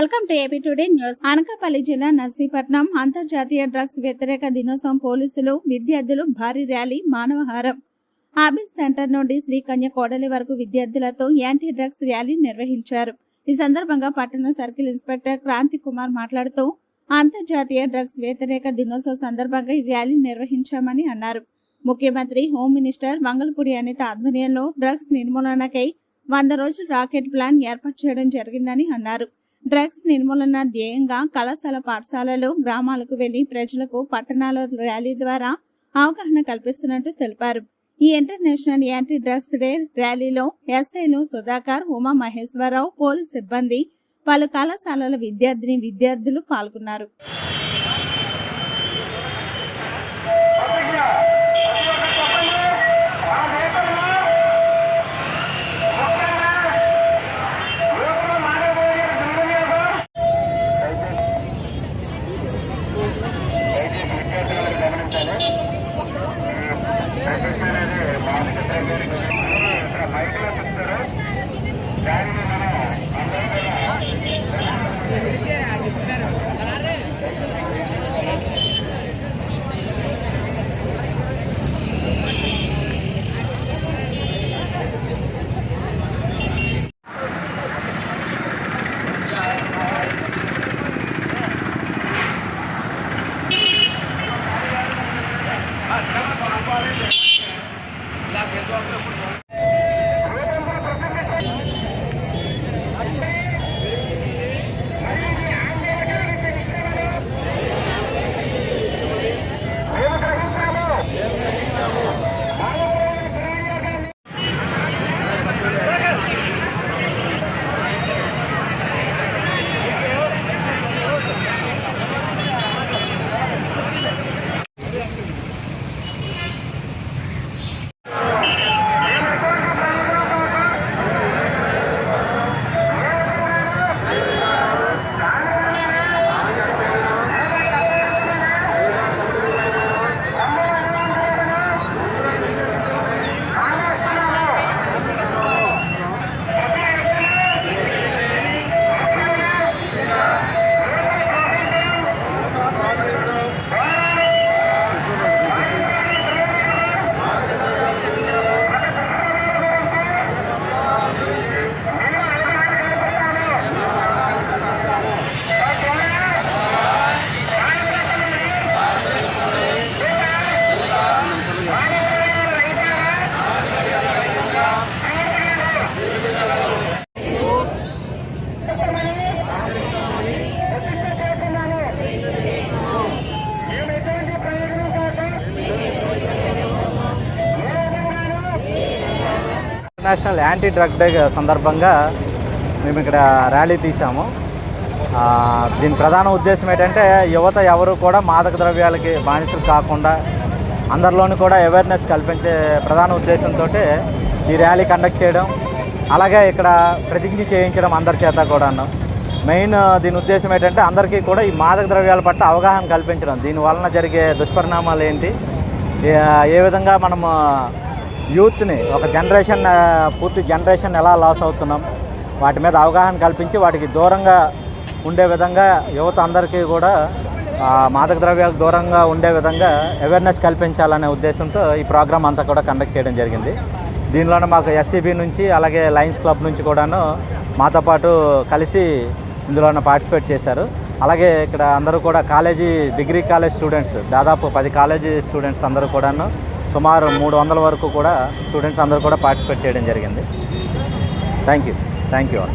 Welcome to AP today news. Anakapalli జిల్లా నర్సీపట్నం అంతర్జాతీయ drugs వ్యతిరేక దినోత్సవం పోలీసులు విద్యార్థులు భారీ ర్యాలీ మానవహారం ఆబిద్ సెంటర్ నుండి శ్రీకన్య కోడలి వరకు విద్యార్థులతో యాంటీ డ్రగ్స్ ర్యాలీ నిర్వహించారు. ఈ సందర్భంగా పట్టణ సర్కిల్ ఇన్స్పెక్టర్ క్రాంతి కుమార్ మాట్లాడుతూ అంతర్జాతీయ డ్రగ్స్ వ్యతిరేక దినోత్సవం సందర్భంగా ఈ ర్యాలీ నిర్వహించామని అన్నారు. ముఖ్యమంత్రి హోమ్ మినిస్టర్ వంగలపూడి అనిత ఆధ్వర్యంలో డ్రగ్స్ నిర్మూలనకై 100 రోజుల రాకెట్ ప్లాన్ ఏర్పాటు చేయడం జరిగిందని అన్నారు. డ్రగ్స్ నిర్మూలన ధ్యేయంగా కళాశాల పాఠశాలలు గ్రామాలకు వెళ్లి ప్రజలకు పట్టణాల ర్యాలీ ద్వారా అవగాహన కల్పిస్తున్నట్టు తెలిపారు. ఈ ఇంటర్నేషనల్ యాంటీ డ్రగ్స్ డే ర్యాలీలో ఎస్ఐలు సుధాకర్, ఉమా మహేశ్వరరావు, పోలీస్ సిబ్బంది, పలు కళాశాలల విద్యార్థులు పాల్గొన్నారు. ఇంటర్నేషనల్ యాంటీ డ్రగ్ డే సందర్భంగా మేము ఇక్కడ ర్యాలీ తీసాము. దీని ప్రధాన ఉద్దేశం ఏంటంటే యువత ఎవరు కూడా మాదక ద్రవ్యాలకి బానిసలు కాకుండా అందరిలోనూ కూడా అవేర్నెస్ కల్పించే ప్రధాన ఉద్దేశంతో ఈ ర్యాలీ కండక్ట్ చేయడం, అలాగే ఇక్కడ ప్రతిజ్ఞ చేయించడం అందరి చేత కూడాను. మెయిన్ దీని ఉద్దేశం ఏంటంటే అందరికీ కూడా ఈ మాదక ద్రవ్యాల పట్ల అవగాహన కల్పించడం, దీని వలన జరిగే దుష్పరిణామాలు ఏంటి, ఏ విధంగా మనము యూత్ని ఒక జనరేషన్ పూర్తి జనరేషన్ ఎలా లాస్ అవుతున్నాం, వాటి మీద అవగాహన కల్పించి వాటికి దూరంగా ఉండే విధంగా యువత అందరికీ కూడా మాదక ద్రవ్యాలకు దూరంగా ఉండే విధంగా అవేర్నెస్ కల్పించాలనే ఉద్దేశంతో ఈ ప్రోగ్రామ్ అంతా కూడా కండక్ట్ చేయడం జరిగింది. దీనిలోనే మాకు ఎస్సీబీ నుంచి అలాగే లయన్స్ క్లబ్ నుంచి కూడాను మాతో పాటు కలిసి ఇందులోనే పార్టిసిపేట్ చేశారు. అలాగే ఇక్కడ అందరూ కూడా డిగ్రీ కాలేజ్ స్టూడెంట్స్, దాదాపు 10 కాలేజీ స్టూడెంట్స్ అందరూ కూడాను సుమారు 300 వరకు కూడా స్టూడెంట్స్ అందరూ కూడా పార్టిసిపేట్ చేయడం జరిగింది. Thank you all.